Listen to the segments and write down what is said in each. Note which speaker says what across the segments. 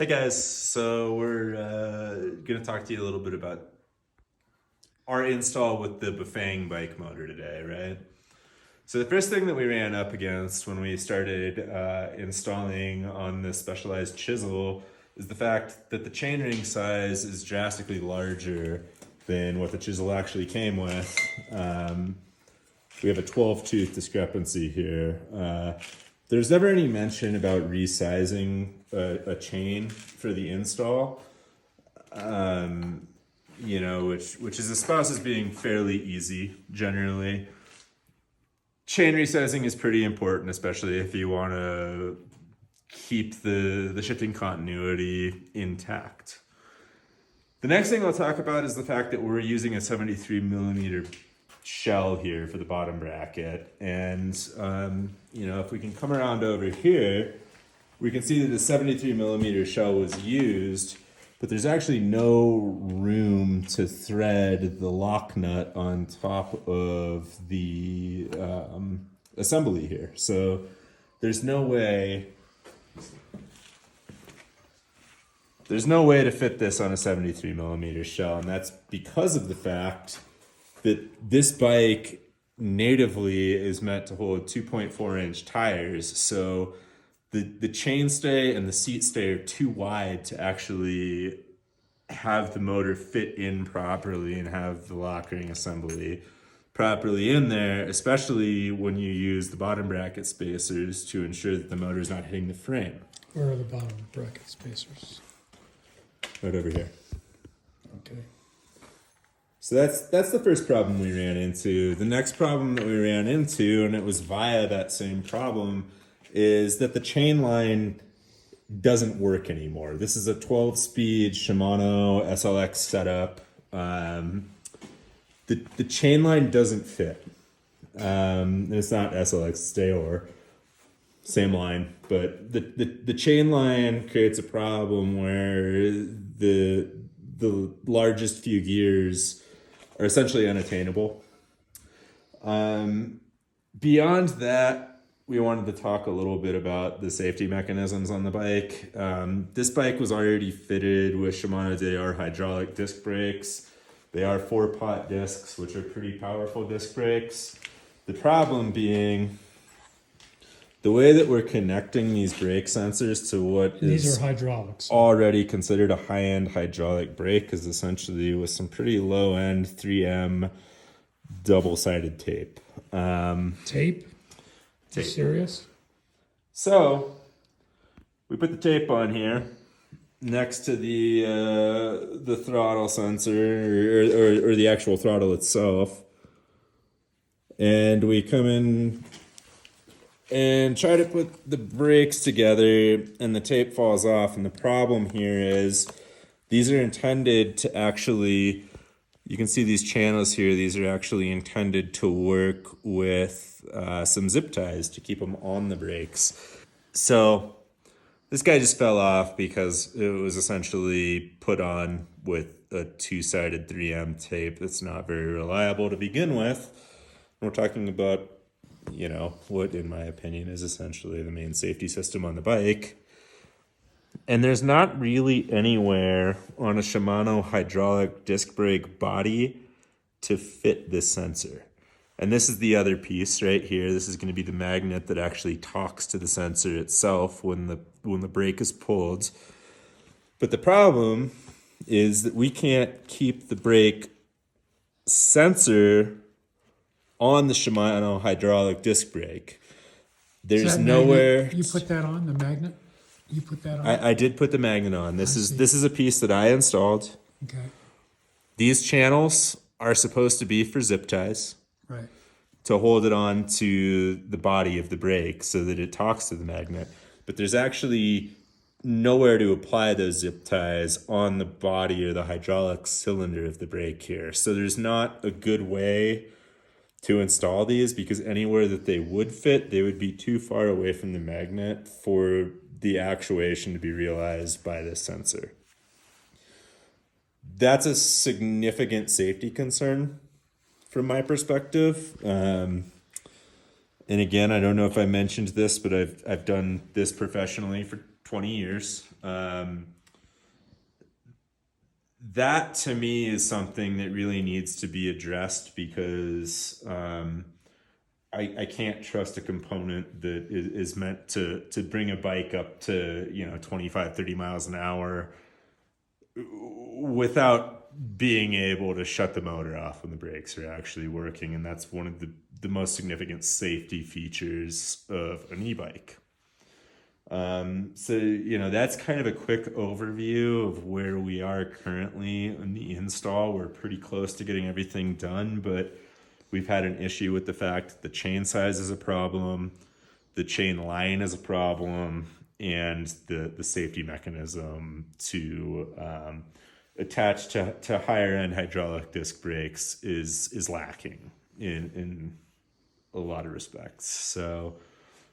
Speaker 1: Hey guys, so we're going to talk to you a little bit about our install with the Befang bike motor today, right? So the first thing that we ran up against when we started installing on this specialized chisel is the fact that the chainring size is drastically larger than what the chisel actually came with. We have a 12 tooth discrepancy here. There's never any mention about resizing a chain for the install, which is espoused as being fairly easy generally. Chain resizing is pretty important, especially if you want to keep the shifting continuity intact. The next thing I'll talk about is the fact that we're using a 73 millimeter shell here for the bottom bracket. And, if we can come around over here, we can see that the 73 millimeter shell was used, but there's actually no room to thread the lock nut on top of the assembly here. So there's no way to fit this on a 73 millimeter shell, and that's because of the fact that this bike natively is meant to hold 2.4 inch tires. So the chainstay and the seat stay are too wide to actually have the motor fit in properly and have the lock ring assembly properly in there, especially when you use the bottom bracket spacers to ensure that the motor is not hitting the frame.
Speaker 2: Where are the bottom bracket spacers?
Speaker 1: Right over here.
Speaker 2: Okay.
Speaker 1: So that's the first problem we ran into. The next problem that we ran into, and it was via that same problem, is that the chain line doesn't work anymore. This is a 12-speed Shimano SLX setup. The chain line doesn't fit. It's not SLX, it's Deor. Same line, but the chain line creates a problem where the largest few gears are essentially unattainable. Beyond that, we wanted to talk a little bit about the safety mechanisms on the bike. This bike was already fitted with Shimano Deor hydraulic disc brakes. They are 4-pot discs, which are pretty powerful disc brakes. The problem being the way that we're connecting these brake sensors to what
Speaker 2: These are hydraulics.
Speaker 1: already considered a high-end hydraulic brake is essentially with some pretty low-end 3M double-sided tape.
Speaker 2: Tape? You serious?
Speaker 1: So we put the tape on here next to the throttle sensor or the actual throttle itself, and we come in and try to put the brakes together, and the tape falls off. And the problem here is these are intended to actually, you can see these channels here, these are actually intended to work with some zip ties to keep them on the brakes. So this guy just fell off because it was essentially put on with a 2-sided 3M tape that's not very reliable to begin with. We're talking about, what in my opinion is essentially the main safety system on the bike. And there's not really anywhere on a Shimano hydraulic disc brake body to fit this sensor. And this is the other piece right here. This is going to be the magnet that actually talks to the sensor itself when the brake is pulled. But the problem is that we can't keep the brake sensor on the Shimano hydraulic disc brake. There's nowhere.
Speaker 2: You put that on, the magnet? You put that on?
Speaker 1: I did put the magnet on. This is a piece that I installed.
Speaker 2: Okay.
Speaker 1: These channels are supposed to be for zip ties.
Speaker 2: Right.
Speaker 1: To hold it on to the body of the brake so that it talks to the magnet. But there's actually nowhere to apply those zip ties on the body or the hydraulic cylinder of the brake here. So there's not a good way to install these, because anywhere that they would fit, they would be too far away from the magnet for the actuation to be realized by this sensor. That's a significant safety concern from my perspective. And again, I don't know if I mentioned this, but I've done this professionally for 20 years. That to me is something that really needs to be addressed, because I can't trust a component that is meant to bring a bike up to 25, 30 miles an hour without being able to shut the motor off when the brakes are actually working. And that's one of the most significant safety features of an e-bike. So that's kind of a quick overview of where we are currently in the install. We're pretty close to getting everything done, but we've had an issue with the fact that the chain size is a problem, the chain line is a problem, and the safety mechanism to attach to higher end hydraulic disc brakes is lacking in a lot of respects. So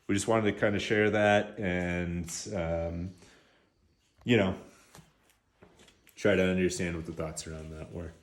Speaker 1: we just wanted to kind of share that and try to understand what the thoughts around that were.